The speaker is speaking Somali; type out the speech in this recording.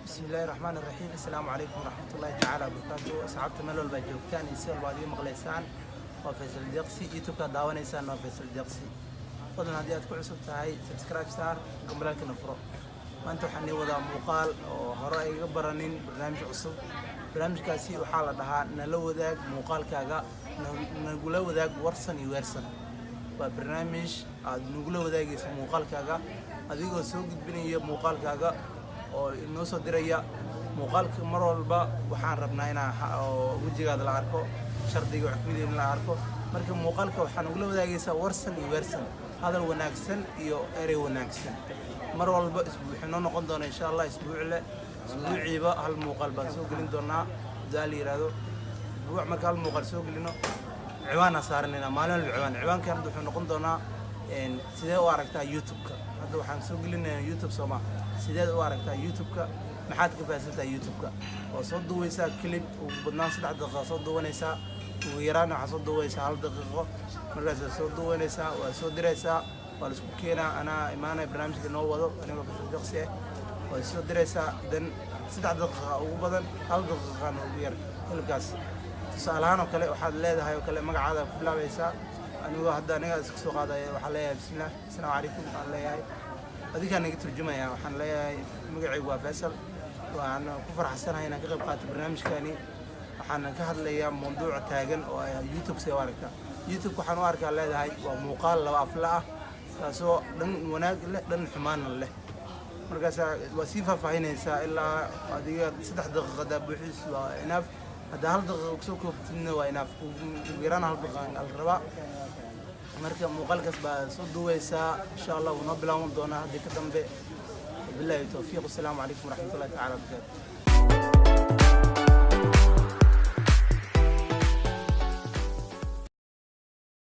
بسم الله الرحمن الرحيم. السلام عليكم ورحمة الله تعالى وبركاته. أصحاب ملول بجوكتان يصير بعدين مغليسان وفيصل الدقسي يوتيوب داونيسان وفيصل الدقسي. فضل هذه أذكر عصبت هاي سبسكرايب ستار قبل لك نفرق. ما أنتوا حني وذا مقال وهراء برانين برنامج عصب. برنامج كاسي وحالة ده نلو ذاك مقال كاجا نقوله ذاك ورسن يورسن. وبرنامج نقوله ذاك اسمه مقال كاجا. هذيك سوق بني مقال كاجا. oo inoo soo diraya muuqaalka mar walba waxaan rabnaa inaan wajigaada la arko shardiga wax ku leeyahay la arko marka muuqaalka waxaan ugu wadaagaysaa warsan iyo weersan hadal wanaagsan iyo erey wanaagsan mar walba isbuucino noqon doona insha Allah isbuuciiba hal muuqaal baan soo gelin doonaa daal yiraahdo isbuuc marka hal muuqaal soo gelino ciwaana saaranina maalin ciwaankan wuxuu noqon doonaa sidee u aragtaa YouTube-ka hadda waxaan soo gelinayaa YouTube Soomaa sidee u aragtaa YouTube-ka maxaad ka faa'iidaysaa YouTube-ka oo soo duwaysaa clip ugu badnaan 3 daqiiqo soo duwanaysaa ugu yaraan waxa soo duwaysaa 1 daqiiqo markaas soo duwanaysaa waa soo diraysaa waa isku keenaa ana imaanay barnaamijka noo wado aniga ka shaqsi ah waa soo diraysaa dan 3 daqiiqo ugu badan 1 daqiiqo ugu yar halkaas tusaalahan oo kale waxaad leedahay oo kale magacaada ku bilaabaysaa aniga hadda aniga iska soo qaadaya waxa leeyahay bismillah assalaamu calaykum waxaan leeyahay adiga aniga turjumaya waxaan leeyahay magacaygu waa Faisal waan ku faraxsanahay inaan ka qayb qaato barnaamijkani waxaan ka hadlayaa mowduuc taagan oo YouTube soo aragta YouTube waxaan u arkaa leedahay waa muuqaal laba afla ah taasoo dhan wanaag leh dhan xumaan leh markaas waa si faahfaahinaysaa ilaa adiga 3 daqiiqo buuxis waa inaaf هذا هل دقيقة سوق بتنو ويناف ويران هل دقيقة الربع مركب مقال كسب صد ويسا إن شاء الله ونبلغ دونا هذيك الدم بالله التوفيق والسلام عليكم ورحمة الله تعالى وبركاته.